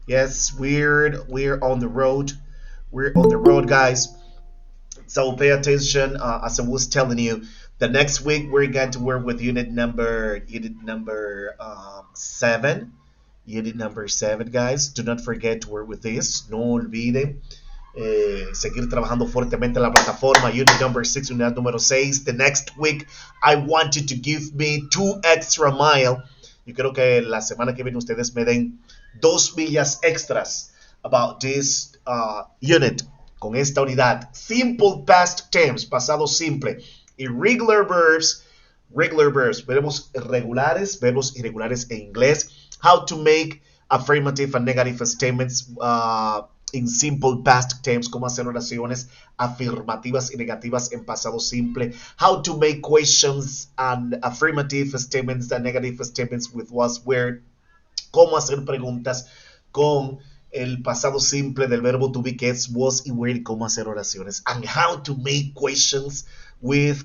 Yes, we're on the road. We're on the road, guys. So pay attention. As I was telling you, the next week we're going to work with unit number 7. Unit number 7, guys. Do not forget to work with this. No olviden seguir trabajando fuertemente en la plataforma. Unit number 6, unidad número 6. The next week, I want you to give me 2 extra miles. Yo creo que la semana que viene ustedes me den 2 millas extras about this unit, con esta unidad. Simple past tense, pasado simple. Irregular verbs, regular verbs, verbos regulares, verbos irregulares en inglés. How to make affirmative and negative statements in simple past tense, cómo hacer oraciones afirmativas y negativas en pasado simple. How to make questions and affirmative statements and negative statements with was where. Cómo hacer preguntas con el pasado simple del verbo to be, que es was y were, y cómo hacer oraciones. And how to make questions with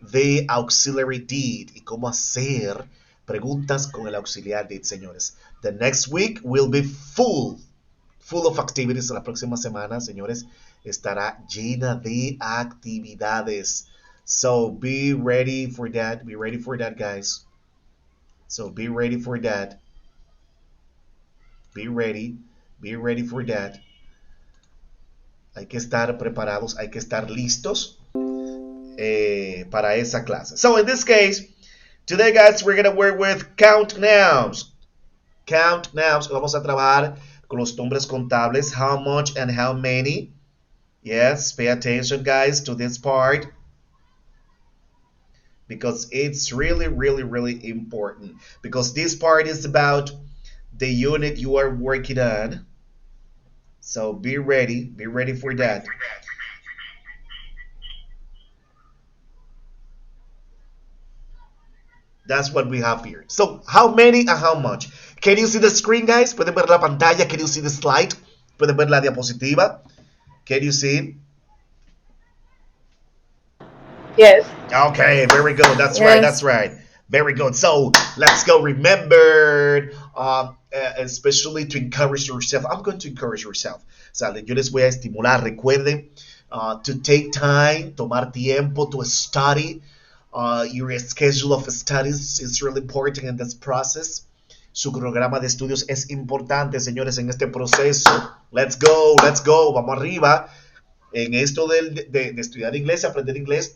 the auxiliary did, y cómo hacer preguntas con el auxiliar did, señores. The next week will be full of activities. La próxima semana, señores, estará llena de actividades. So be ready for that. Be ready for that, guys. So be ready for that. Be ready. Be ready for that. Hay que estar preparados, hay que estar listos para esa clase. So in this case, today, guys, we're gonna work with count nouns. Count nouns. Vamos a trabajar con los nombres contables. How much and how many. Yes, pay attention, guys, to this part, because it's really, really, really important. Because this part is about the unit you are working on. So be ready. Be ready for that. That's what we have here. So how many and how much? Can you see the screen, guys? ¿Pueden ver la pantalla? Can you see the slide? ¿Pueden ver la diapositiva? Can you see? Yes. Okay, very good. That's right. That's Yes. right. Very good. So let's go. Remember, especially to encourage yourself. I'm going to encourage yourself. O sea, yo les voy a estimular. Recuerden to take time, tomar tiempo to study. Your schedule of studies is really important in this process. Su programa de estudios es importante, señores, en este proceso. Let's go, let's go. Vamos arriba. En esto de estudiar inglés, aprender inglés,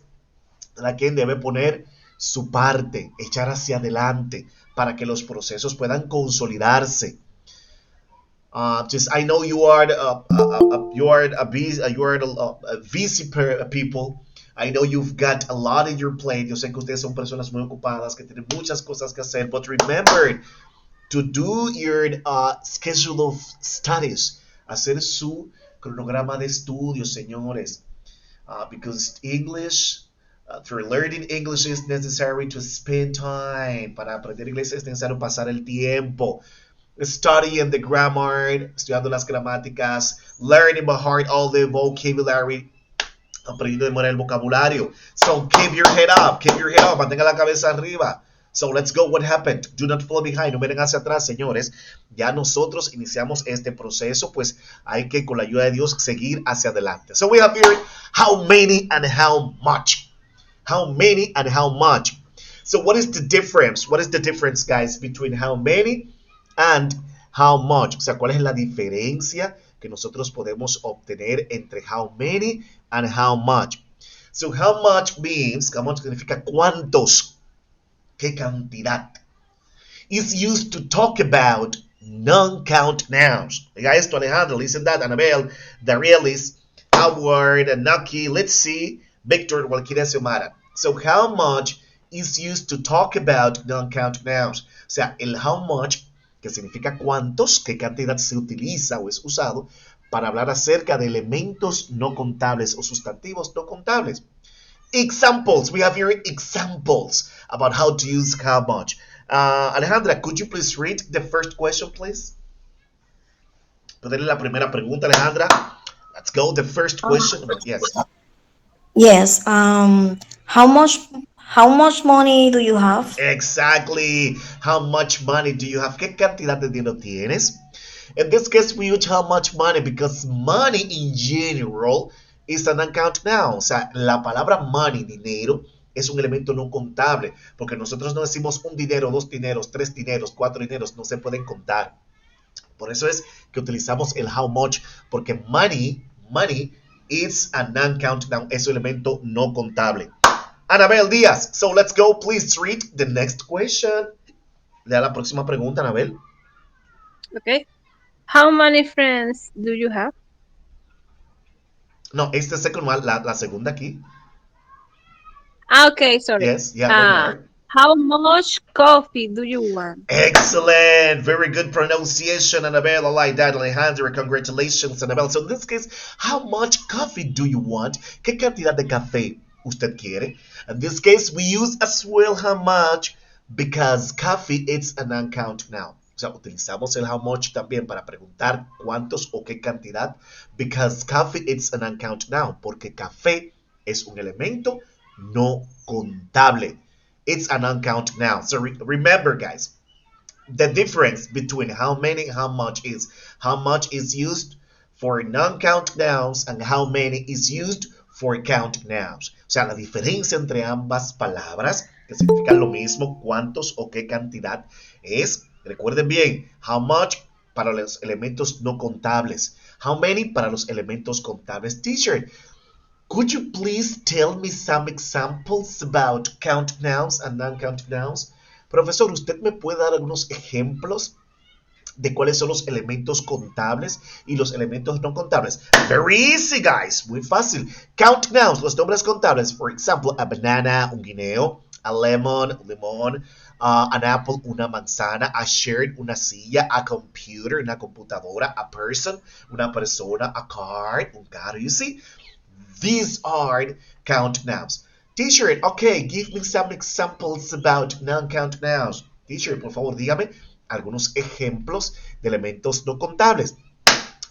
la quien debe poner su parte, echar hacia adelante para que los procesos puedan consolidarse. Just I know you are a busy people. I know you've got a lot in your plate. Yo sé que ustedes son personas muy ocupadas, que tienen muchas cosas que hacer. But remember to do your schedule of studies. Hacer su cronograma de estudios, señores. Because English, for learning English is necessary to spend time. Para aprender inglés es necesario pasar el tiempo. Studying the grammar, estudiando las gramáticas, learning by heart all the vocabulary, aprendiendo de memoria el vocabulario. So keep your head up, mantenga la cabeza arriba. So let's go. What happened? Do not fall behind. No miren hacia atrás, señores. Ya nosotros iniciamos este proceso, pues hay que, con la ayuda de Dios, seguir hacia adelante. So we have here how many and how much. How many and how much. So what is the difference? What is the difference, guys, between how many and how much? O sea, ¿cuál es la diferencia que nosotros podemos obtener entre how many and how much? So how much means, how much significa cuántos, qué cantidad. Is used to talk about non-count nouns. Oiga esto, Alejandro, listen that, Anabel, Darielis, Howard, Naki, let's see, Victor, Walquíria Xiomara. So how much is used to talk about non-count nouns. O sea, el how much, que significa cuántos, qué cantidad se utiliza o es usado para hablar acerca de elementos no contables o sustantivos no contables. Examples. We have here examples about how to use how much. Alejandra, could you please read the first question, please? Ponerle la primera pregunta, Alejandra. Let's go. The first question. Yes. Yes. How much money do you have? Exactly. How much money do you have? ¿Qué cantidad de dinero tienes? In this case, we use how much money because money in general is an uncountable noun. O sea, la palabra money, dinero, es un elemento no contable porque nosotros no decimos un dinero, dos dineros, tres dineros, cuatro dineros, no se pueden contar. Por eso es que utilizamos el how much porque money is an uncountable noun, es un elemento no contable. Anabel Díaz, so let's go, please read the next question. Lea la próxima pregunta, Anabel. Okay. How many friends do you have? No, este second one, la segunda aquí. Okay, sorry. Yes, yeah, no more. How much coffee do you want? Excellent. Very good pronunciation, Annabelle. I like that, Alejandra. Congratulations, Annabelle. So in this case, how much coffee do you want? ¿Qué cantidad de café usted quiere? In this case, we use as well how much because coffee is an uncountable noun. O sea, utilizamos el how much también para preguntar cuántos o qué cantidad because coffee is an uncountable noun porque café es un elemento no contable. It's an uncountable noun. So remember, guys, the difference between how many and how much is used for non-count nouns and how many is used for count nouns. O sea, la diferencia entre ambas palabras, que significan lo mismo, cuántos o qué cantidad, es, recuerden bien, how much para los elementos no contables, how many para los elementos contables. Teacher, could you please tell me some examples about count nouns and non-count nouns? Profesor, ¿usted me puede dar algunos ejemplos de cuáles son los elementos contables y los elementos no contables? Very easy, guys. Muy fácil. Count nouns, los nombres contables. For example, a banana, un guineo. A lemon, un limón. An apple, una manzana. A shirt, una silla. A computer, una computadora. A person, una persona. A card, un carro. You see? These are count nouns. Teacher, okay, give me some examples about non-count nouns. Teacher, por favor, dígame algunos ejemplos de elementos no contables.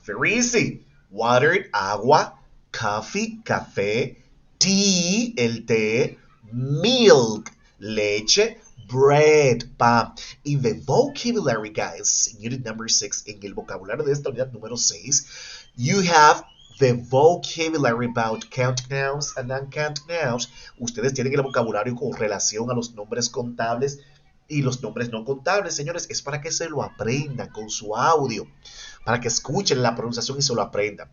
Very easy. Water, agua. Coffee, café. Tea, el té. Milk, leche. Bread, pan. In the vocabulary, guys, in unit number 6, en el vocabulario de esta unidad número 6, you have the vocabulary about count nouns and non-count nouns. Ustedes tienen el vocabulario con relación a los nombres contables y los nombres no contables, señores. Es para que se lo aprendan con su audio, para que escuchen la pronunciación y se lo aprendan.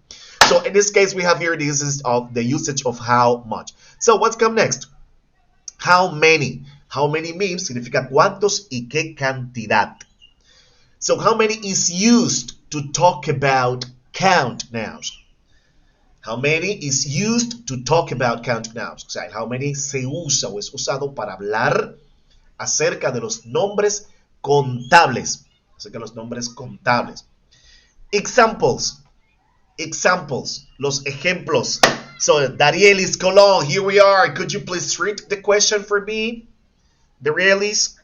So in this case, we have here the usage of how much. So what's come next? How many. How many means significa cuántos y qué cantidad. So how many is used to talk about count nouns. How many is used to talk about count nouns. O sea, how many se usa o es usado para hablar acerca de los nombres contables. Acerca de los nombres contables. Examples. Examples. Los ejemplos. So, Darielis Colon, here we are. Could you please read the question for me? Darielis?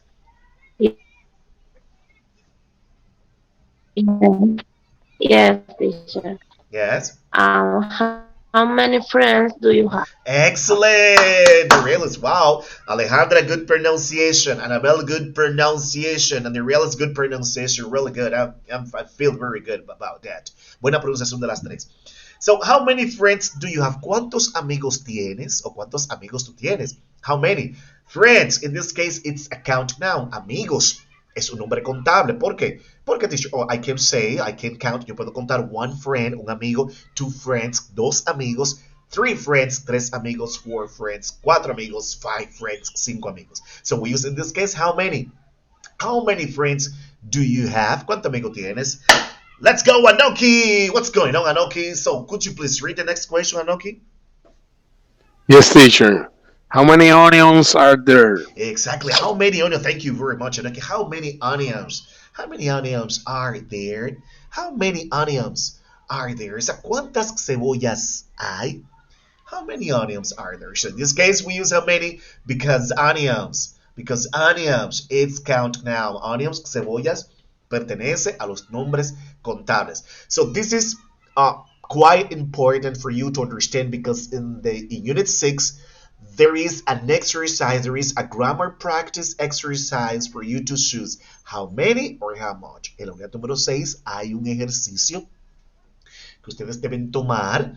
Yes, teacher. Yes. How many friends do you have? Excellent! Darielis, wow. Alejandra, good pronunciation. Annabelle, good pronunciation. And Darielis, good pronunciation. Really good. I feel very good about that. Buena pronunciación de las tres. So, how many friends do you have? ¿Cuántos amigos tienes? ¿O cuántos amigos tú tienes? How many? Friends, in this case, it's a count noun. Amigos es un nombre contable. ¿Por qué? Porque I can count, yo puedo contar one friend, un amigo, two friends, dos amigos, three friends, tres amigos, four friends, cuatro amigos, five friends, cinco amigos. So we use in this case, how many? How many friends do you have? ¿Cuánto amigo tienes? Let's go, Anoki! What's going on, Anoki? So could you please read the next question, Anoki? Yes, teacher. How many onions are there? Exactly. How many onions? Thank you very much, Anoki. How many onions? How many onions are there? How many onions are there? O sea, ¿cuántas cebollas hay? How many onions are there? So in this case, we use how many because onions, it's count noun. Onions, cebollas, pertenece a los nombres contables. So this is quite important for you to understand because in unit 6, there is an exercise, there is a grammar practice exercise for you to choose how many or how much. En la unidad número 6 hay un ejercicio que ustedes deben tomar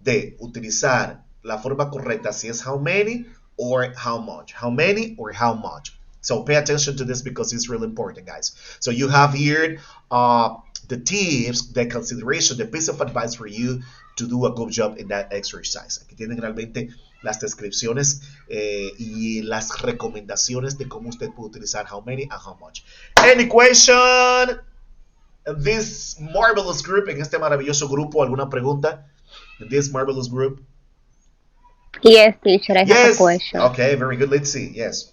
de utilizar la forma correcta, si es how many or how much. How many or how much. So pay attention to this because it's really important, guys. So you have here the tips, the consideration, the piece of advice for you to do a good job in that exercise. Aquí tienen realmente las descripciones y las recomendaciones de cómo usted puede utilizar how many and how much. Any question? This marvelous group, en este maravilloso grupo, ¿alguna pregunta? In this marvelous group? Yes, teacher, I have a Yes. question. Okay, very good. Let's see. Yes.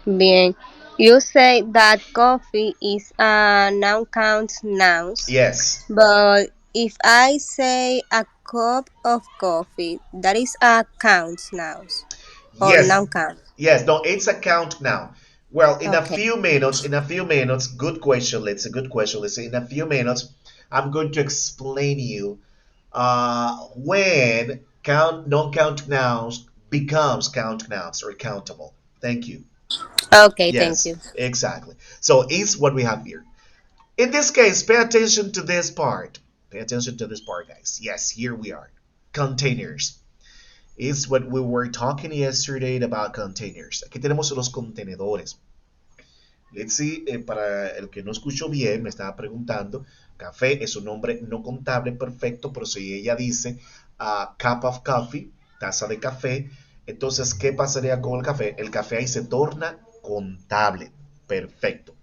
Bien. You say that coffee is a noun count nouns, Yes. but if I say a cup of coffee, that is a count nouns or Yes. noun count. Yes. No, it's a count now. Well, in a Okay. few minutes, good question. Let's see, good question. Let's see. In a few minutes, I'm going to explain you when non-count nouns becomes count nouns or countable. Thank you. Okay, thank Yes, you. exactly. So it's what we have here. In this case, pay attention to this part. Pay attention to this part, guys. Yes, here we are. Containers. It's what we were talking yesterday about containers. Aquí tenemos los contenedores. Let's see, para el que no escuchó bien, me estaba preguntando, café es un nombre no contable perfecto, pero si ella dice cup of coffee, taza de café, entonces, ¿qué pasaría con el café? El café ahí se torna contable. Perfecto.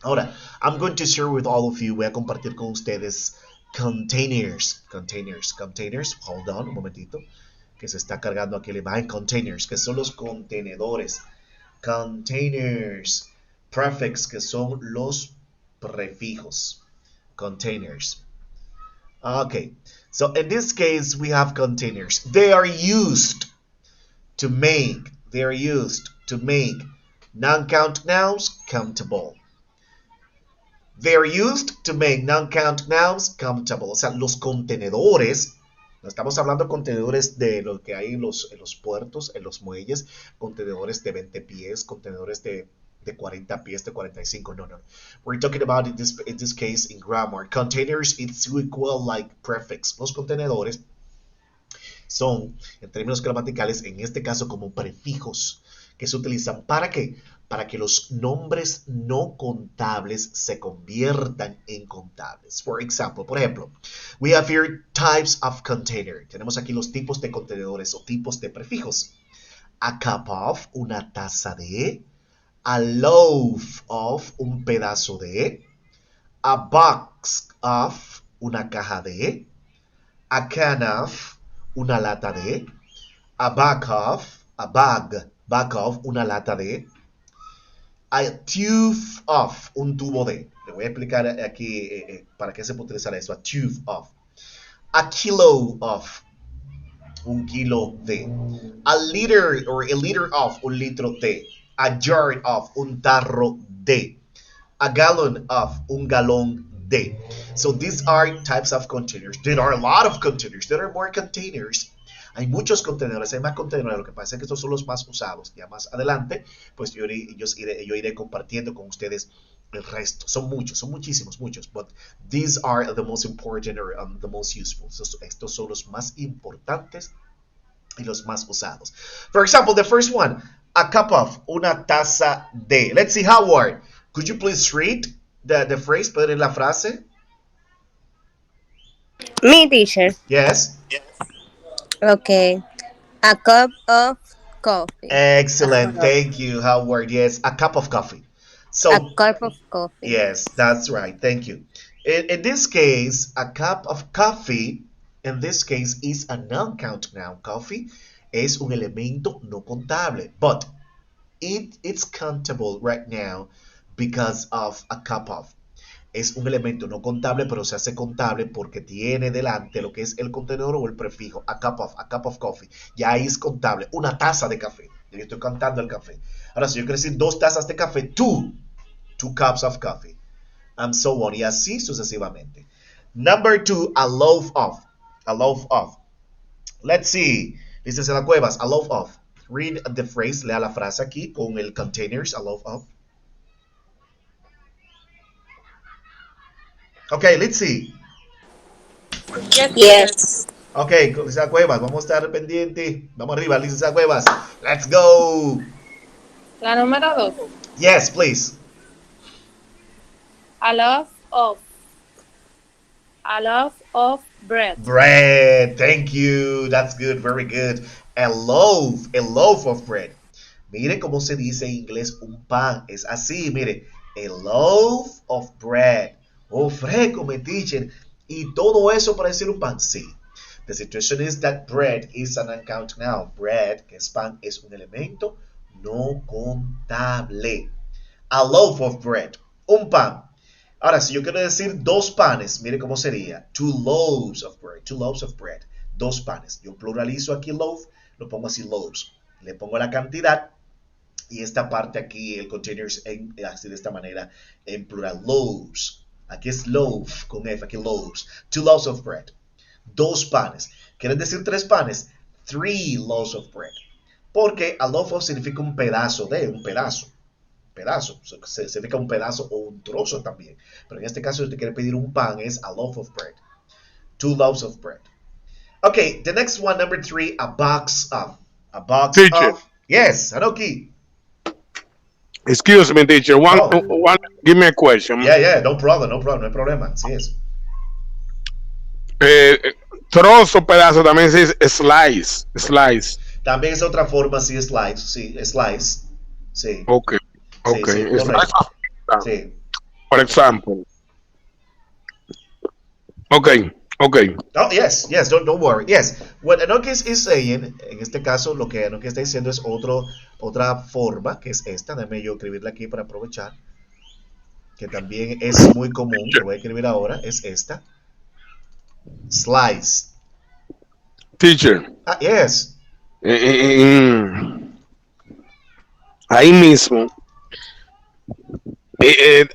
Ahora, I'm going to share with all of you, voy a compartir con ustedes containers. Hold on, un momentito, que se está cargando aquí la imagen. Containers, que son los contenedores. Containers. Prefix, que son los prefijos. Containers. Okay, so in this case, we have containers. They are used to make non-count nouns countable. They're used to make non-count nouns countable. O sea, los contenedores, no estamos hablando de contenedores de lo que hay en los puertos, en los muelles, contenedores de 20 pies, contenedores de 40 pies, de 45. No. We're talking about in this case in grammar. Containers, it's equal like prefix. Los contenedores son, en términos gramaticales, en este caso como prefijos que se utilizan ¿para qué? Para que los nombres no contables se conviertan en contables. For example, por ejemplo, we have here types of container. Tenemos aquí los tipos de contenedores o tipos de prefijos. A cup of, una taza de. A loaf of, un pedazo de. A box of, una caja de. A can of, una lata de. A bag of, una lata de. A tube of, un tubo de. Le voy a explicar aquí para qué se puede utilizar eso. A tube of. A kilo of, un kilo de. A liter of, un litro de. A jar of, un tarro de. A gallon of, un galón de. So these are types of containers. There are a lot of containers. There are more containers. Hay muchos contenedores, hay más contenedores. Lo que pasa es que estos son los más usados. Ya más adelante, pues yo iré compartiendo con ustedes el resto. Son muchos, son muchísimos. But these are the most important or the most useful. Estos son los más importantes y los más usados. For example, the first one, a cup of, una taza de. Let's see, Howard, could you please read the phrase, puede leer la frase? Me, teacher. Yes. Okay. A cup of coffee. Excellent. Thank you, Howard. Yes, a cup of coffee. So, A cup of coffee. yes, that's right. Thank you. In this case, a cup of coffee, in this case, is a non-count noun. Coffee es un elemento no contable, but it's countable right now because of a cup of. Es un elemento no contable, pero se hace contable porque tiene delante lo que es el contenedor o el prefijo. A cup of coffee. Ya ahí es contable. Una taza de café. Yo estoy contando el café. Ahora, si yo quiero decir 2 tazas de café, two cups of coffee. And so on. Y así sucesivamente. Number 2, a loaf of. Let's see. Licenciada Cuevas, a loaf of. Read the phrase, lea la frase aquí con el containers, a loaf of. Okay, let's see. Yes, teacher. Yes. Ok, licenciada Cuevas, vamos a estar pendiente. Vamos arriba, licenciada Cuevas. Let's go. La número 2. Yes, please. A loaf of. A loaf of bread. Bread. Thank you. That's good. Very good. A loaf of bread. Mire cómo se dice en inglés un pan. Es así, mire. A loaf of bread. Oh, fresco, me teacher. Y todo eso para decir un pan. Sí. The situation is that bread is an uncountable noun. Bread, que es pan, es un elemento no contable. A loaf of bread. Un pan. Ahora, si yo quiero decir dos panes, mire cómo sería. Two loaves of bread. Two loaves of bread. Dos panes. Yo pluralizo aquí loaf, lo pongo así loaves. Le pongo la cantidad y esta parte aquí, el container, así de esta manera, en plural. Loaves. Aquí es loaf con F, aquí loaves. Two loaves of bread. Dos panes. ¿Quieren decir tres panes? Three loaves of bread. Porque a loaf of significa un pedazo de, un pedazo. Pedazo, significa un pedazo o un trozo también. Pero en este caso, si usted quiere pedir un pan, es a loaf of bread. Two loaves of bread. Okay, the next one, number 3, a box of. A box Teacher. of. Yes, Anoki. Excuse me, teacher. Oh. Give me a question. Yeah, no problem, no hay problema. Sí es. Trozo, pedazo, también se dice slice. También es otra forma, sí, slice. Sí, slice. Sí. Okay. Sí, Slice correcto. of pizza, Sí. for example. Okay. Oh, yes, don't worry. Yes, what Anoki is saying, en este caso, lo que Anoki está diciendo es otra forma, que es esta. Déjame yo escribirla aquí para aprovechar. Que también es muy común, que voy a escribir ahora, es esta. Slice. Teacher. Ah, yes. Ahí mismo.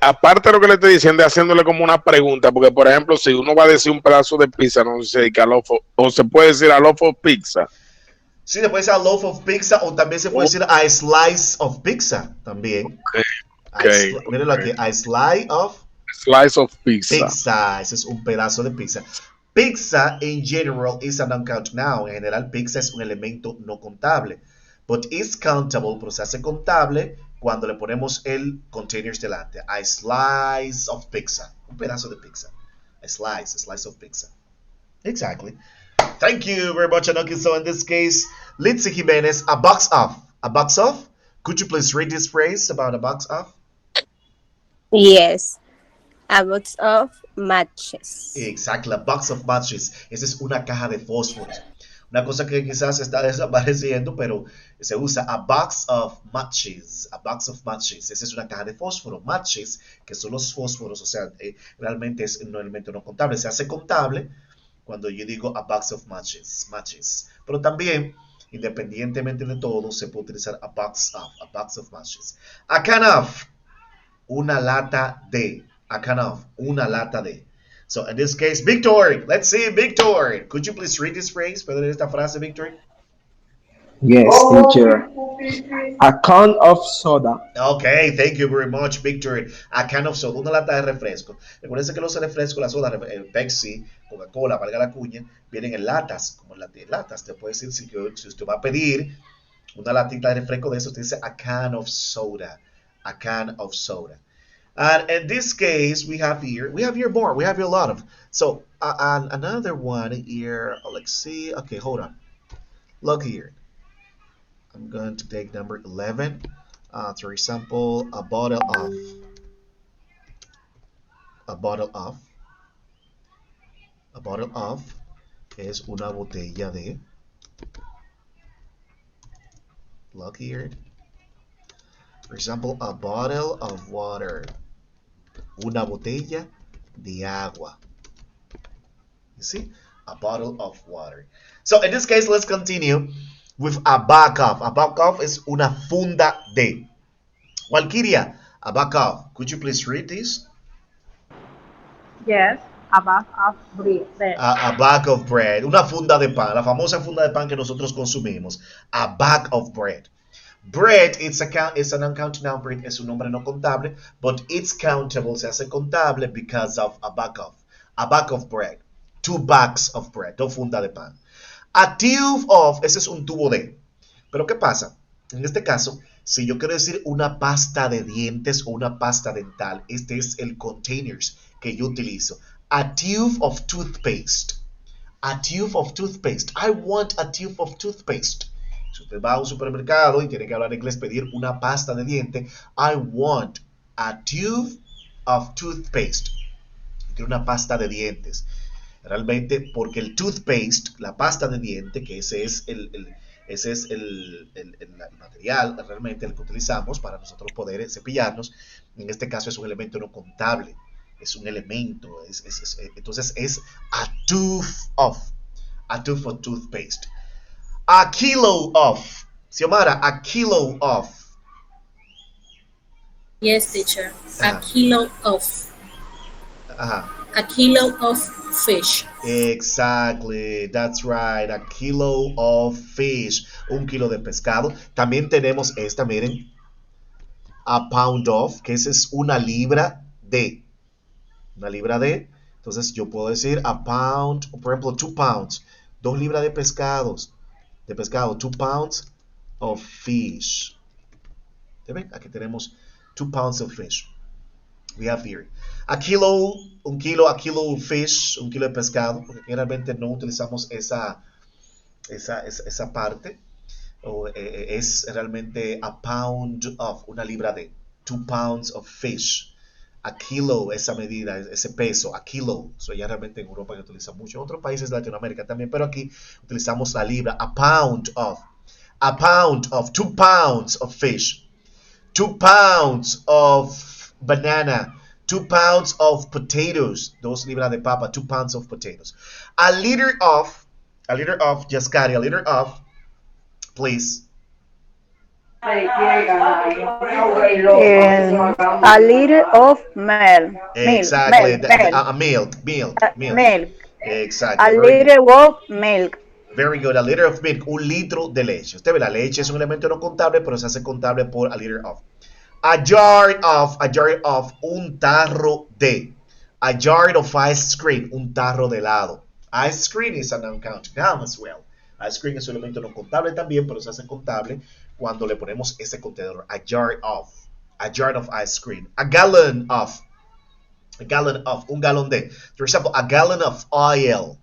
Aparte de lo que le estoy diciendo, haciéndole como una pregunta, porque por ejemplo, si uno va a decir un pedazo de pizza, no se dice o se puede decir a loaf of pizza. Sí, se puede decir a loaf of pizza o también se puede decir a slice of pizza también. Mírenlo aquí, a slice of Pizza. Ese es un pedazo de pizza. Pizza in general is an uncountable noun. En general, pizza es un elemento no contable. But is countable, pero se hace contable cuando le ponemos el containers delante. A slice of pizza. Un pedazo de pizza. A slice of pizza. Exactly. Thank you very much, Anoki. So in this case, Lindsay Jimenez, a box of. A box of? Could you please read this phrase about a box of? Yes. A box of matches. Exactly, a box of matches. Esa es una caja de fósforos. Una cosa que quizás está desapareciendo, pero se usa a box of matches. A box of matches. Esa es una caja de fósforo. Matches, que son los fósforos, o sea, realmente es un elemento no contable. Se hace contable cuando yo digo a box of matches. Pero también, independientemente de todo, se puede utilizar a box of matches. A can of, una lata de. A can of, una lata de. So in this case, Victor, let's see, Victor. Could you please read this phrase? ¿Puedes leer esta frase, Victor? Yes, teacher. A can of soda. Okay, thank you very much, Victor. A can of soda, una lata de refresco. Recuerden que los refrescos, la soda, Pepsi, Coca-Cola, valga la cuña, vienen en latas, como en latas. Te puede decir, si usted va a pedir una latita de refresco de eso, usted dice a can of soda. A can of soda. And in this case, we have here more. We have here a lot of. So another one here. Let's see. Okay, hold on. Look here. I'm going to take number 11. For example, a bottle of. A bottle of es una botella de. Look here. For example, a bottle of water. Una botella de agua. You see? A bottle of water. So in this case, let's continue with a back of. A back of is una funda de. Walkiria, a back of. Could you please read this? Yes. A bag of bread. A bag of bread, una funda de pan, la famosa funda de pan que nosotros consumimos. A bag of bread. Bread, it's an uncountable number, es un nombre no contable, but it's countable, se hace contable because of a bag of bread. 2 bags of bread, 2 fundas de pan. A tube of, ese es un tubo de. Pero ¿qué pasa? En este caso, si yo quiero decir una pasta de dientes o una pasta dental, este es el containers que yo utilizo. A tube of toothpaste. A tube of toothpaste. I want a tube of toothpaste. Si usted va a un supermercado y tiene que hablar inglés, pedir una pasta de diente, I want a tube of toothpaste. Quiero una pasta de dientes. Realmente, porque el toothpaste, la pasta de diente, que ese es el material realmente el que utilizamos para nosotros poder cepillarnos, en este caso es un elemento no contable, es un elemento, entonces es a tube of toothpaste. A kilo of, Xiomara, a kilo of. Yes, teacher. Ajá. A kilo of. Ajá. A kilo of fish. Exactly, that's right, a kilo of fish, un kilo de pescado. También tenemos esta, miren, a pound of, que esa es una libra de. Entonces yo puedo decir a pound, por ejemplo, 2 pounds, 2 libras de pescado, 2 pounds of fish. ¿Ven? Aquí tenemos 2 pounds of fish. We have here. A kilo fish, un kilo de pescado, porque generalmente no utilizamos esa parte. Es realmente a pound of, una libra de, 2 pounds of fish. A kilo, esa medida, ese peso, a kilo. Eso ya realmente en Europa se utiliza mucho, en otros países de Latinoamérica también, pero aquí utilizamos la libra, a pound of, 2 pounds of fish, 2 pounds of banana, 2 pounds of potatoes, 2 libras de papa, 2 pounds of potatoes. A liter of, Jaskari, a liter of, please. A liter of milk. Exactly, Milk. milk. Exactly. A liter of milk. Very good, a liter of milk, un litro de leche. Usted ve, la leche es un elemento no contable, pero se hace contable por a liter of. A jar of, un tarro de. A jar of ice cream, un tarro de helado. Ice cream is an uncountable noun as well. Ice cream es un elemento no contable también, pero se hace contable cuando le ponemos ese contenedor. A jar of ice cream. A gallon of, un galón de. For example, a gallon of oil.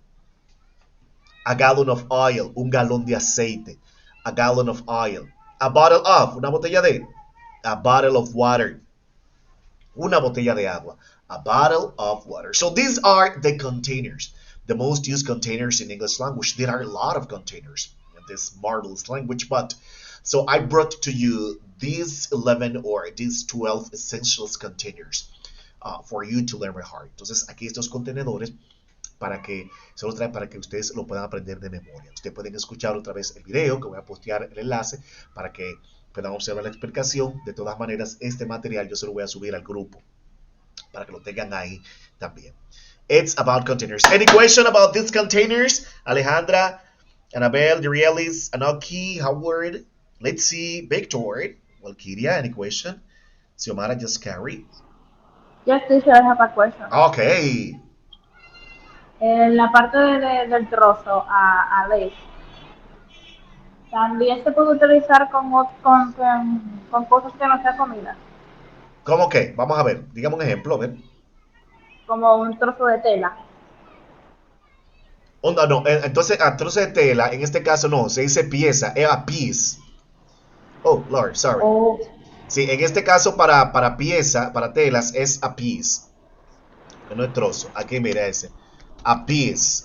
Un galón de aceite. A gallon of oil. A bottle of, una botella de. A bottle of water. Una botella de agua. A bottle of water. So these are the containers. The most used containers in English language. There are a lot of containers in this marvelous language, but so I brought to you these 11 or these 12 essentials containers for you to learn by heart. Entonces aquí estos contenedores para que se los trae para que ustedes lo puedan aprender de memoria. Ustedes pueden escuchar otra vez el video que voy a postear el enlace para que puedan observar la explicación. De todas maneras, este material yo se lo voy a subir al grupo para que lo tengan ahí también. It's about containers. Any question about these containers? Alejandra, Annabelle, Durielis, Anoki, Howard, let's see, Victor, Valkyria, any question? Xiomara, just carry. Yes, teacher, I have a question. Okay. En la parte del trozo a leche, ¿también se puede utilizar con cosas que no sean comida? ¿Cómo que? Vamos a ver, dígame un ejemplo, a ver. Como un trozo de tela. Oh, no, entonces a trozo de tela, en este caso no, se dice pieza, es a piece. Oh, Lord, sorry. Oh. Sí, en este caso para pieza, para telas, es a piece. No es trozo, aquí mira ese. A piece,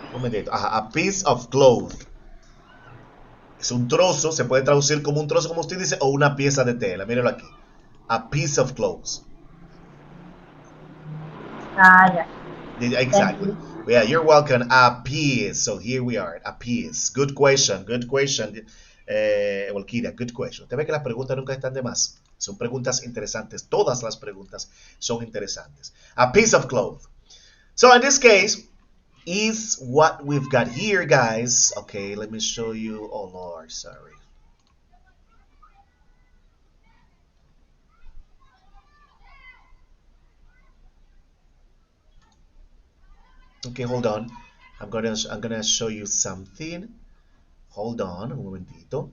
un momentito, a piece of cloth. Es un trozo, se puede traducir como un trozo, como usted dice, o una pieza de tela. Míralo aquí. A piece of clothes. Ah, ya. Exactly. Yeah, you're welcome. A piece. So here we are. A piece. Good question. Valkyria, good question. Usted ve que las preguntas nunca están de más. Son preguntas interesantes. Todas las preguntas son interesantes. A piece of cloth. So in this case, is what we've got here, guys. Okay, let me show you. Oh, Lord, sorry. Okay, hold on. I'm gonna show you something. Hold on, un momentito.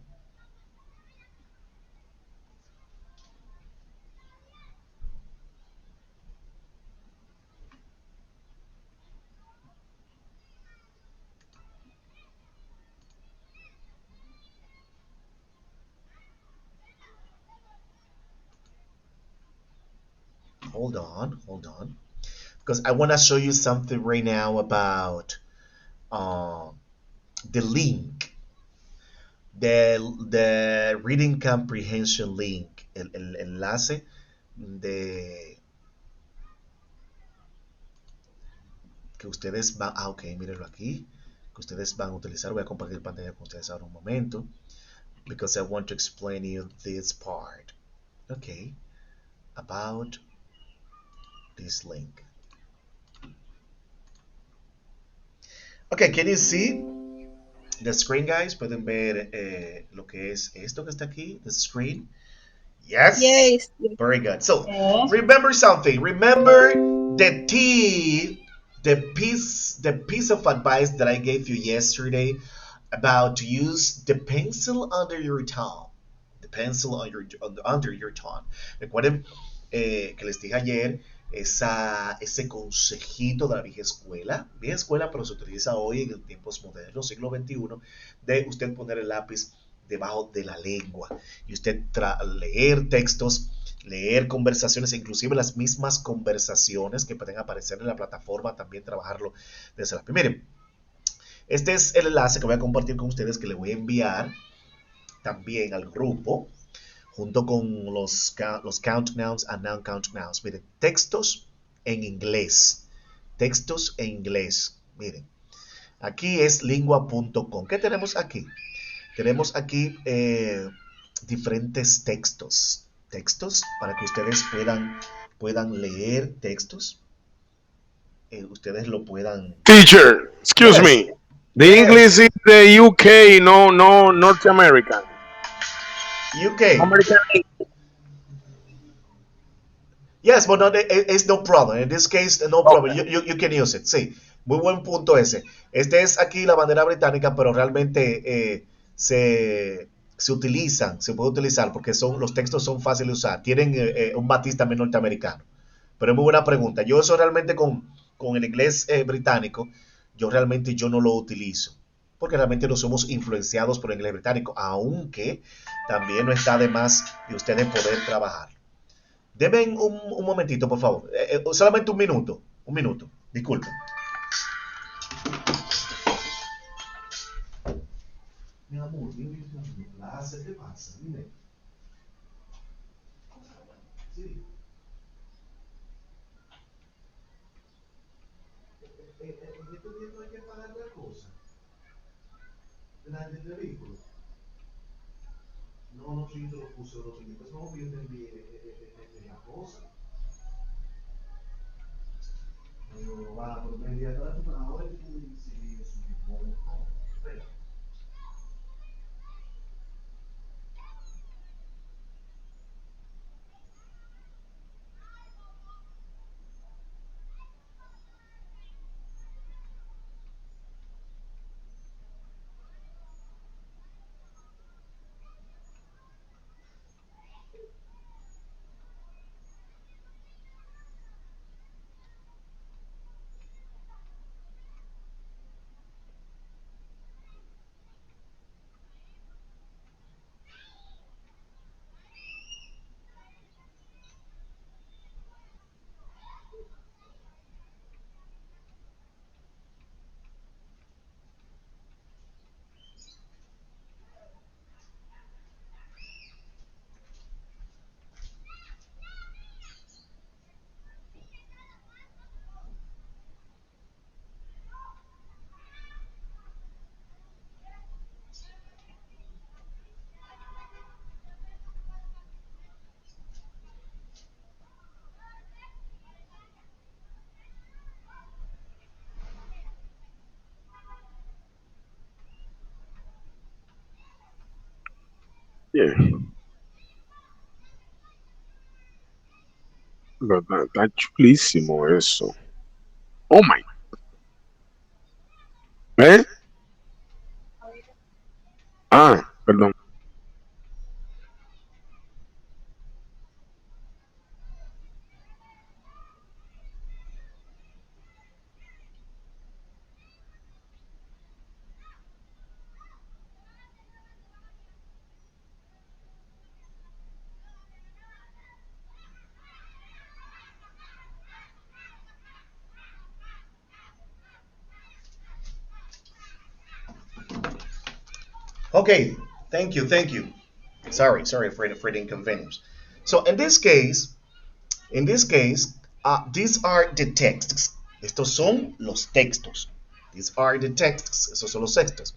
Hold on. Because I want to show you something right now about the link, the reading comprehension link, el enlace de que ustedes van, ok, mírenlo aquí, que ustedes van a utilizar. Voy a compartir pantalla con ustedes ahora un momento, because I want to explain you this part. Okay, about this link. Okay, can you see the screen, guys? ¿Pueden ver lo que es esto que está aquí? The screen. Yes. Yes. Very good. So Yes. remember something. Remember the piece of advice that I gave you yesterday about to use the pencil under your tongue. The pencil under your tongue. Recuerden que les dije ayer ese consejito de la vieja escuela, pero se utiliza hoy en tiempos modernos, siglo XXI, de usted poner el lápiz debajo de la lengua y usted leer textos, leer conversaciones, inclusive las mismas conversaciones que pueden aparecer en la plataforma, también trabajarlo desde la primera. Miren, este es el enlace que voy a compartir con ustedes, que le voy a enviar también al grupo, junto con los count nouns and noun count nouns. Miren, textos en inglés. Textos en inglés. Miren, aquí es lingua.com. ¿Qué tenemos aquí? Tenemos aquí diferentes textos. Textos para que ustedes puedan leer textos. Ustedes lo puedan... Teacher, excuse Yes. me. The Yes. English is the UK, no North American. UK. American. Yes, but no, it's no problem. In this case, no problem. Okay. You can use it. Sí, muy buen punto ese. Este es aquí la bandera británica, pero realmente se utilizan, se puede utilizar porque los textos son fáciles de usar. Tienen un matiz también norteamericano. Pero es muy buena pregunta. Yo eso realmente con el inglés británico, yo no lo utilizo. Porque realmente no somos influenciados por el inglés británico, aunque también no está de más de ustedes poder trabajar. Deme un momentito, por favor. Solamente un minuto. Un minuto. Disculpen. Mi amor, ¿qué pasa? Dime. Sí. ¿Esto no hay que pagar la cosa? ¿Del vehículo? No, yo te lo puse, no, pues no, yo te envié la cosa. Pero va, por media atrás, ahora tú dices eso. No, espera. Yeah. Pero está chulísimo eso. Oh my. ¿Eh? Ah, perdón. Okay, thank you, thank you. Sorry for the inconvenience. So in this case, these are the texts. Estos son los textos. These are the texts. Estos son los textos.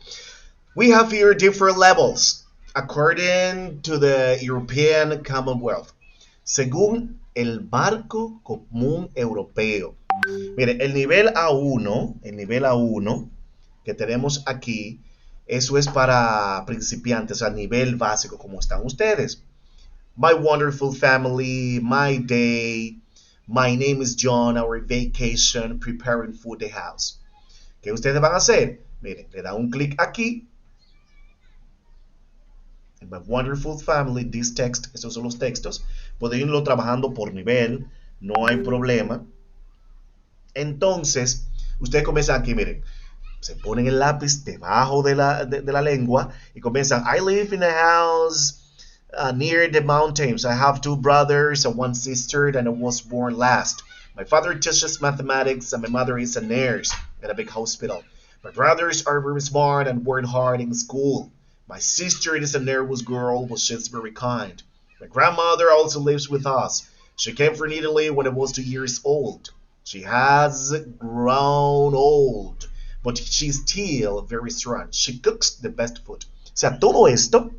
We have here different levels according to the European Commonwealth. Según el marco común europeo. Mire, el nivel A1 que tenemos aquí, eso es para principiantes, a nivel básico, como están ustedes. My wonderful family, my day, my name is John, our vacation, preparing for the house. ¿Qué ustedes van a hacer? Miren, le dan un clic aquí. En My Wonderful Family, this text, estos son los textos. Pueden irlo trabajando por nivel, no hay problema. Entonces, ustedes comienzan aquí, miren, se ponen el lápiz debajo de la lengua y comienzan, I live in a house near the mountains. I have 2 brothers and 1 sister, and I was born last. My father teaches mathematics and my mother is a nurse at a big hospital. My brothers are very smart and work hard in school. My sister is a nervous girl, but she's very kind. My grandmother also lives with us. She came from Italy when I was 2 years old. She has grown old, but she's still very strong. She cooks the best food. O sea, todo esto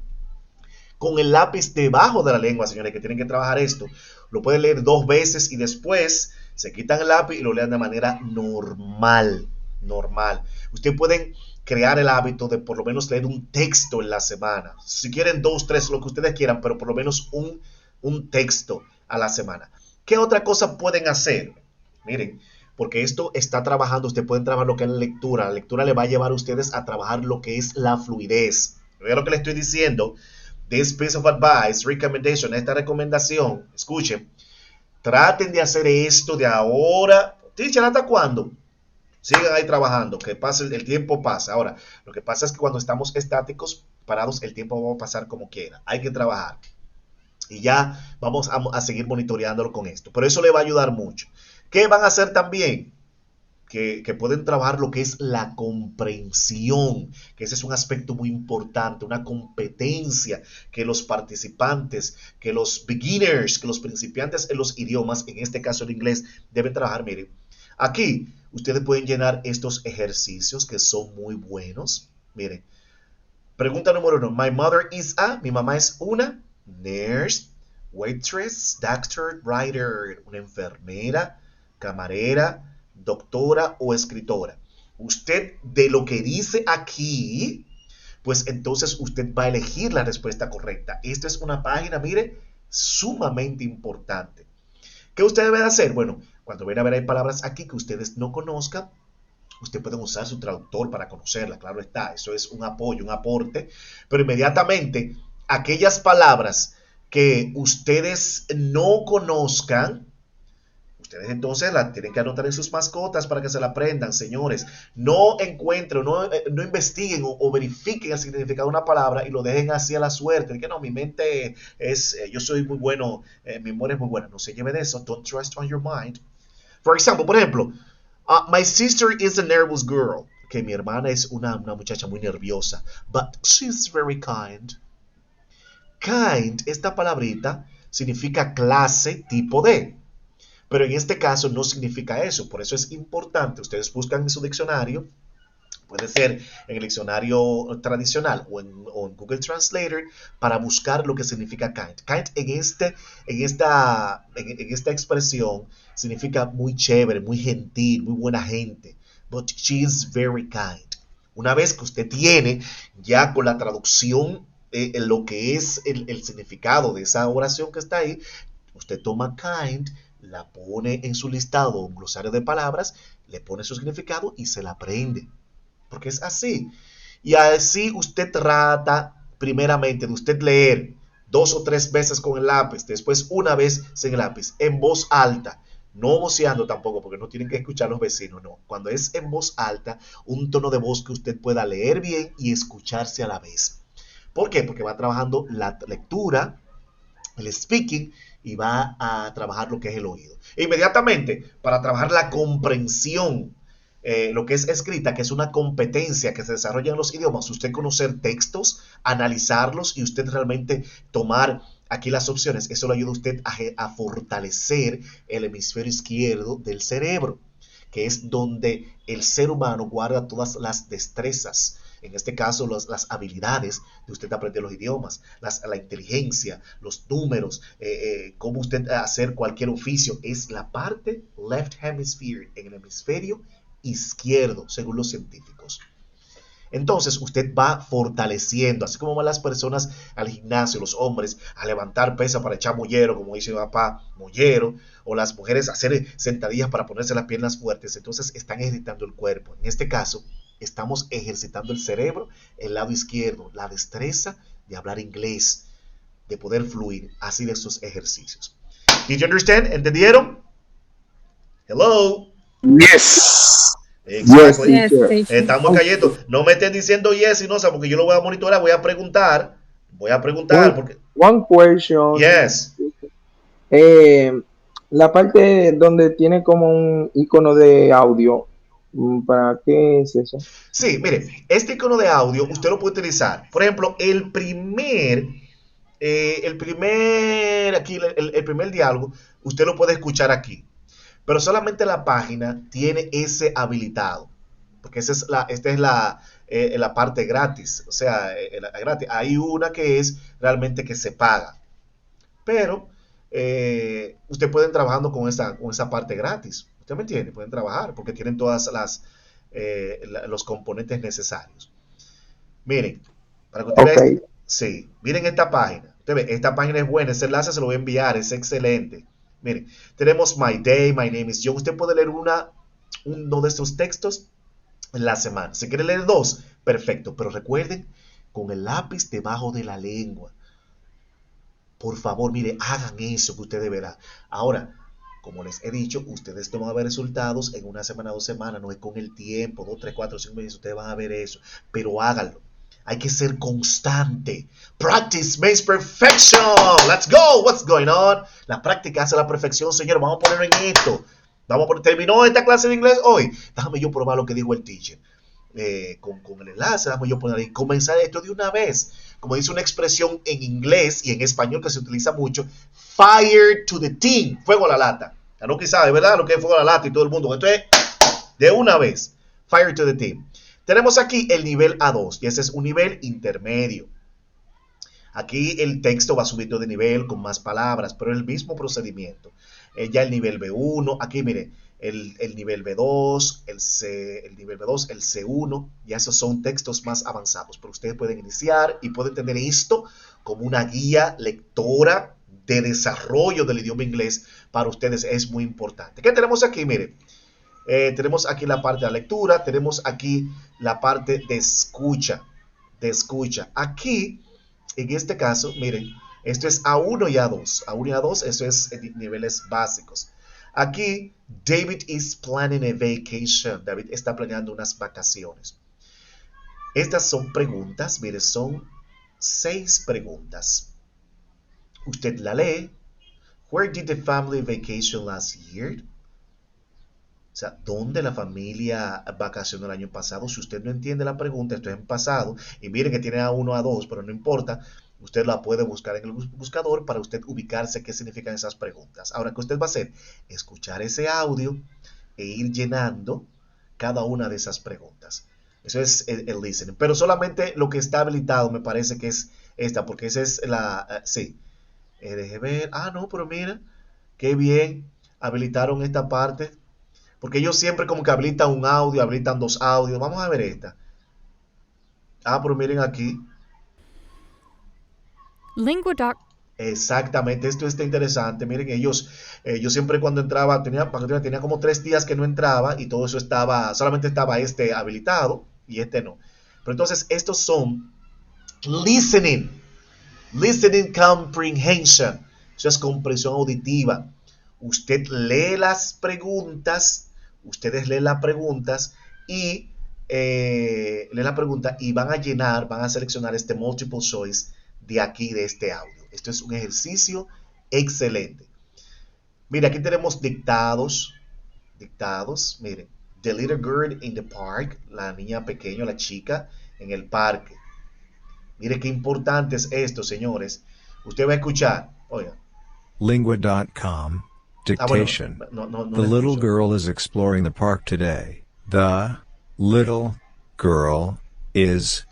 con el lápiz debajo de la lengua, señores, que tienen que trabajar esto. Lo pueden leer 2 veces y después se quitan el lápiz y lo lean de manera normal. Ustedes pueden crear el hábito de por lo menos leer un texto en la semana. Si quieren 2, 3, lo que ustedes quieran, pero por lo menos un texto a la semana. ¿Qué otra cosa pueden hacer? Miren, porque esto está trabajando, ustedes pueden trabajar lo que es la lectura. La lectura le va a llevar a ustedes a trabajar lo que es la fluidez. Vean lo que les estoy diciendo. This piece of advice, recommendation, esta recomendación, escuchen, traten de hacer esto de ahora. Teacher, ¿hasta cuándo? Sigan ahí trabajando, que pase, el tiempo pasa. Ahora, lo que pasa es que cuando estamos estáticos, parados, el tiempo va a pasar como quiera. Hay que trabajar. Y ya vamos a seguir monitoreándolo con esto. Pero eso le va a ayudar mucho. ¿Qué van a hacer también? Que pueden trabajar lo que es la comprensión, que ese es un aspecto muy importante, una competencia que los participantes, que los beginners, que los principiantes en los idiomas, en este caso el inglés, deben trabajar. Miren, aquí ustedes pueden llenar estos ejercicios que son muy buenos. Miren, pregunta número 1. My mother is a, mi mamá es una nurse, waitress, doctor, writer, una enfermera, camarera, doctora o escritora. Usted de lo que dice aquí, pues entonces usted va a elegir la respuesta correcta. Esta es una página, mire, sumamente importante. ¿Qué usted debe hacer? Bueno, cuando ven a ver hay palabras aquí que ustedes no conozcan, usted puede usar su traductor para conocerla, claro está, eso es un apoyo, un aporte, pero inmediatamente aquellas palabras que ustedes no conozcan, ustedes entonces la tienen que anotar en sus mascotas para que se la aprendan, señores. No encuentren, no investiguen o verifiquen el significado de una palabra y lo dejen así a la suerte. Que no, mi mente es, yo soy muy bueno, mi memoria es muy buena. No se lleve de eso. Don't trust on your mind. For example, por ejemplo, my sister is a nervous girl. Que mi hermana es una muchacha muy nerviosa. But she's very kind. Kind, esta palabrita significa clase, tipo de. Pero en este caso no significa eso, por eso es importante, ustedes buscan en su diccionario, puede ser en el diccionario tradicional o en Google Translator, para buscar lo que significa kind. Kind en esta expresión significa muy chévere, muy gentil, muy buena gente. But she is very kind. Una vez que usted tiene ya con la traducción lo que es el significado de esa oración que está ahí, usted toma kind, la pone en su listado, un glosario de palabras, le pone su significado y se la aprende. Porque es así. Y así usted trata primeramente de usted leer 2 o 3 veces con el lápiz, después una vez sin el lápiz, en voz alta, no voceando tampoco, porque no tienen que escuchar los vecinos, no. Cuando es en voz alta, un tono de voz que usted pueda leer bien y escucharse a la vez. ¿Por qué? Porque va trabajando la lectura, el speaking, y va a trabajar lo que es el oído. E inmediatamente, para trabajar la comprensión, lo que es escrita, que es una competencia que se desarrolla en los idiomas, usted conocer textos, analizarlos y usted realmente tomar aquí las opciones, eso le ayuda a usted a fortalecer el hemisferio izquierdo del cerebro, que es donde el ser humano guarda todas las destrezas, en este caso las habilidades de usted aprender los idiomas, la inteligencia, los números, cómo usted hacer cualquier oficio, es la parte left hemisphere, en el hemisferio izquierdo, según los científicos. Entonces usted va fortaleciendo, así como van las personas al gimnasio, los hombres a levantar pesa para echar mollero, como dice mi papá, mollero, o las mujeres a hacer sentadillas para ponerse las piernas fuertes, entonces están ejercitando el cuerpo. En este caso, estamos ejercitando el cerebro, el lado izquierdo, la destreza de hablar inglés, de poder fluir, así de estos ejercicios. Did you understand? ¿Entendieron? Hello. Yes. Exactly. Yes, teacher. Estamos cayendo. No me estén diciendo yes y no, porque yo lo voy a monitorear, voy a preguntar. Porque One question. yes. La parte donde tiene como un icono de audio, ¿para qué es eso? Sí, mire, este icono de audio usted lo puede utilizar. Por ejemplo, el primer diálogo, usted lo puede escuchar aquí. Pero solamente la página tiene ese habilitado. Porque esta es la parte gratis. O sea, gratis. Hay una que es realmente que se paga. Pero usted pueden trabajando con esa parte gratis. ¿Usted me entiende? Pueden trabajar porque tienen todas los componentes necesarios. Miren, para que usted vea, sí, miren esta página. Usted ve, esta página es buena, ese enlace se lo voy a enviar, es excelente. Miren, tenemos My Day, My Name is John. Usted puede leer uno de estos textos en la semana. Si quiere leer 2, perfecto. Pero recuerden, con el lápiz debajo de la lengua. Por favor, mire, hagan eso que ustedes verán. Ahora, como les he dicho, ustedes no van a ver resultados en una semana, 2 semanas. No es con el tiempo, 2, 3, 4, 5 meses. Ustedes van a ver eso. Pero háganlo. Hay que ser constante. Practice makes perfection. Let's go. What's going on? La práctica hace la perfección, señor. Vamos a ponerlo en esto. Terminó esta clase de inglés hoy. Déjame yo probar lo que dijo el teacher. Con el enlace, déjame yo poner ahí. Comenzar esto de una vez. Como dice una expresión en inglés y en español que se utiliza mucho. Fire to the team. Fuego a la lata. Ya no sabe, ¿verdad? Lo que es fuego a la lata y todo el mundo. Esto es de una vez. Fire to the team. Tenemos aquí el nivel A2 y ese es un nivel intermedio. Aquí el texto va subiendo de nivel con más palabras, pero es el mismo procedimiento. Ya el nivel B1, aquí mire, el nivel B2, el nivel B2, el C1, ya esos son textos más avanzados, pero ustedes pueden iniciar y pueden tener esto como una guía lectora de desarrollo del idioma inglés para ustedes, es muy importante. ¿Qué tenemos aquí? Mire. Tenemos aquí la parte de la lectura, tenemos aquí la parte de escucha, Aquí, en este caso, miren, esto es A1 y A2. A1 y A2, eso es niveles básicos. Aquí, David is planning a vacation. David está planeando unas vacaciones. Estas son preguntas, miren, son 6 preguntas. Usted la lee. Where did the family vacation last year? O sea, ¿dónde la familia vacacionó el año pasado? Si usted no entiende la pregunta, esto es en pasado. Y miren que tiene A1, A2, pero no importa. Usted la puede buscar en el buscador para usted ubicarse qué significan esas preguntas. Ahora, ¿qué usted va a hacer? Escuchar ese audio e ir llenando cada una de esas preguntas. Eso es el listening. Pero solamente lo que está habilitado me parece que es esta, porque esa es la... sí. Deje ver. Ah, no, pero mira, qué bien. Habilitaron esta parte. Porque ellos siempre como que habilitan un audio, habilitan 2 audios. Vamos a ver esta. Ah, pero miren aquí. Lingua.com. Exactamente, esto está interesante. Miren, yo siempre cuando entraba, tenía como 3 días que no entraba y todo eso solamente estaba este habilitado y este no. Pero entonces estos son listening, listening comprehension. Eso es comprensión auditiva. Usted lee las preguntas, ustedes leen las preguntas y leen la pregunta y van a seleccionar este multiple choice de aquí, de este audio. Esto es un ejercicio excelente. Mira, aquí tenemos dictados. Miren. The little girl in the park. La niña pequeña, la chica en el parque. Mire qué importante es esto, señores. Usted va a escuchar. Oiga. Lingua.com. Dictation. No The le little escucho. girl is exploring the park today. The little girl is.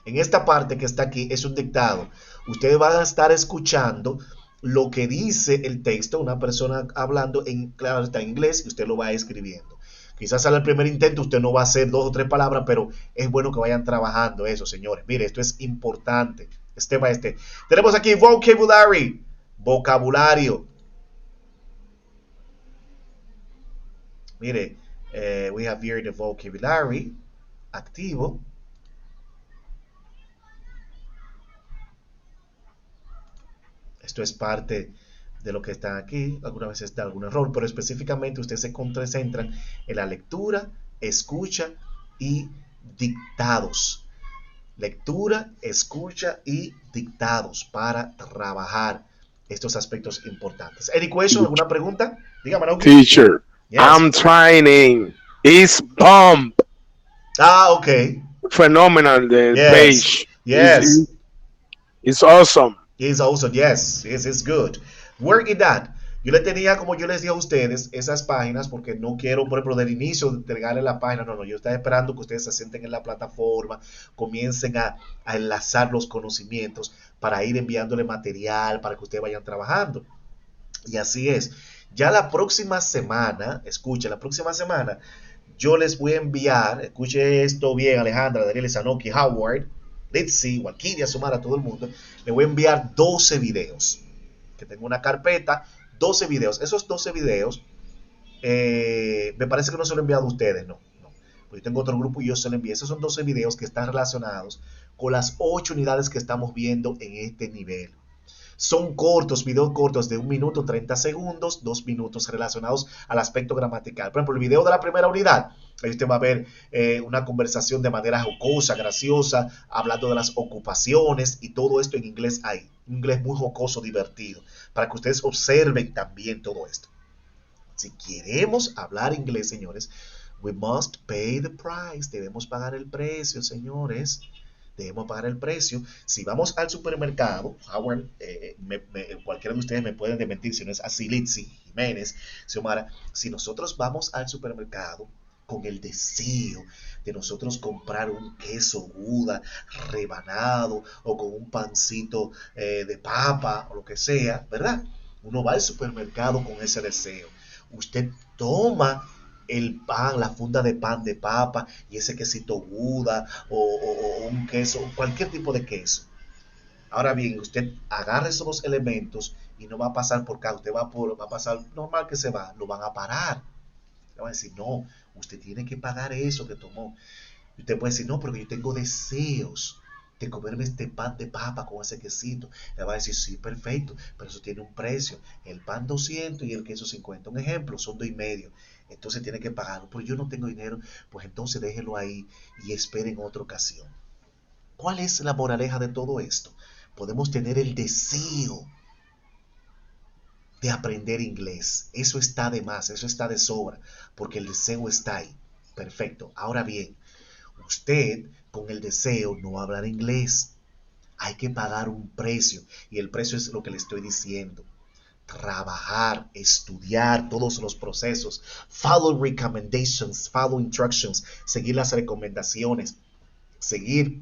En esta parte que está aquí es un dictado. Ustedes van a estar escuchando lo que dice el texto, una persona hablando claro, está en inglés y usted lo va escribiendo. Quizás al primer intento usted no va a hacer 2 o 3 palabras, pero es bueno que vayan trabajando eso, señores. Mire, esto es importante. Step by step. Tenemos aquí vocabulary, vocabulario. Mire, we have here the vocabulary activo. Esto es parte de lo que está aquí. Algunas veces da algún error, pero específicamente ustedes se concentran en la lectura, escucha y dictados. Lectura, escucha y dictados para trabajar estos aspectos importantes. Any question? ¿Alguna pregunta? Dígame, ¿no? Teacher, Yes. I'm trying. It's bomb. Okay. Phenomenal, the Yes. page. Yes. It's awesome. It's awesome. Yes, it's good. Work it that. Yo le tenía, como yo les dije a ustedes, esas páginas porque no quiero, por ejemplo, del inicio de entregarle la página. No, yo estaba esperando que ustedes se sienten en la plataforma, comiencen a enlazar los conocimientos para ir enviándole material para que ustedes vayan trabajando. Y así es. Ya la próxima semana, escuchen, la próxima semana yo les voy a enviar, escuche esto bien, Alejandra, Daniel, Sanoki, Howard, Litzy, Walkiria, Sumara, todo el mundo, le voy a enviar 12 videos. Que tengo una carpeta, 12 videos. Esos 12 videos, me parece que no se lo he enviado a ustedes, no. Pues yo tengo otro grupo y yo se lo envié. Esos son 12 videos que están relacionados con las 8 unidades que estamos viendo en este nivel. Son cortos, videos cortos de 1 minuto 30 segundos, 2 minutos relacionados al aspecto gramatical. Por ejemplo, el video de la primera unidad, ahí usted va a ver una conversación de manera jocosa, graciosa, hablando de las ocupaciones y todo esto en inglés ahí. Un inglés muy jocoso, divertido, para que ustedes observen también todo esto. Si queremos hablar inglés, señores, we must pay the price. Debemos pagar el precio, señores. Debemos pagar el precio. Si vamos al supermercado, Howard, cualquiera de ustedes me pueden desmentir si no es así, Litzy, Jiménez, Xiomara, si nosotros vamos al supermercado con el deseo de nosotros comprar un queso Gouda rebanado o con un pancito de papa o lo que sea, ¿verdad? Uno va al supermercado con ese deseo. Usted toma el pan, la funda de pan de papa y ese quesito Gouda o un queso, cualquier tipo de queso. Ahora bien, usted agarra esos 2 elementos y no va a pasar por acá, usted va a pasar normal que se va, lo van a parar. Le van a decir, no, usted tiene que pagar eso que tomó. Y usted puede decir, no, porque yo tengo deseos de comerme este pan de papa con ese quesito. Le va a decir, sí, perfecto, pero eso tiene un precio. El pan 200 y el queso 50. Un ejemplo, son 2,5. Entonces tiene que pagarlo. Pero yo no tengo dinero, pues entonces déjelo ahí y espere en otra ocasión. ¿Cuál es la moraleja de todo esto? Podemos tener el deseo de aprender inglés. Eso está de más, eso está de sobra, porque el deseo está ahí. Perfecto. Ahora bien, usted con el deseo no va a hablar inglés. Hay que pagar un precio y el precio es lo que le estoy diciendo. Trabajar, estudiar todos los procesos, follow recommendations, follow instructions, seguir las recomendaciones, seguir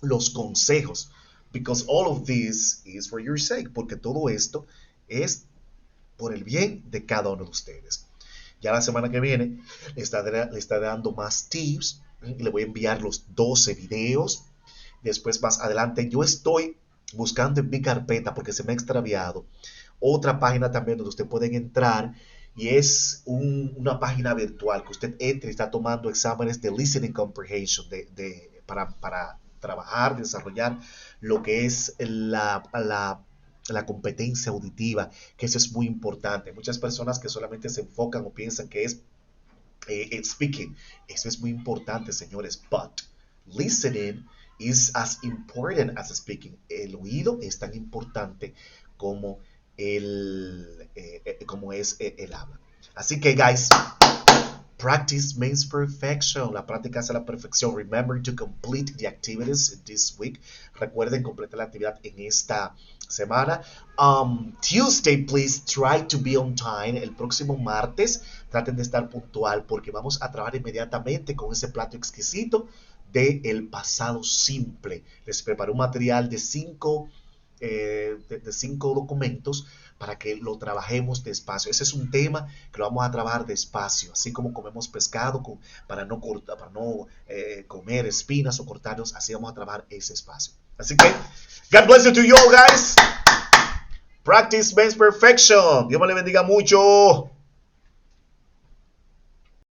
los consejos, because all of this is for your sake, porque todo esto es por el bien de cada uno de ustedes. Ya la semana que viene le estaré dando más tips, le voy a enviar los 12 videos. Después más adelante yo estoy buscando en mi carpeta porque se me ha extraviado otra página también donde usted pueden entrar y es una página virtual que usted entre y está tomando exámenes de listening comprehension para trabajar, desarrollar lo que es la competencia auditiva, que eso es muy importante. Muchas personas que solamente se enfocan o piensan que es speaking, eso es muy importante, señores, but listening is as important as speaking. El oído es tan importante como como es el habla. Así que, guys, practice makes perfection. La práctica hace la perfección. Remember to complete the activities this week. Recuerden completar la actividad en esta semana. Tuesday, please try to be on time. El próximo martes, traten de estar puntual porque vamos a trabajar inmediatamente con ese plato exquisito del pasado simple. Les preparé un material de 5 documentos para que lo trabajemos despacio. Ese es un tema que lo vamos a trabajar despacio, así como comemos pescado para no comer espinas o cortarlos, así vamos a trabajar ese espacio. Así que, God bless you to you all, guys. Practice makes perfection. Dios me le bendiga mucho.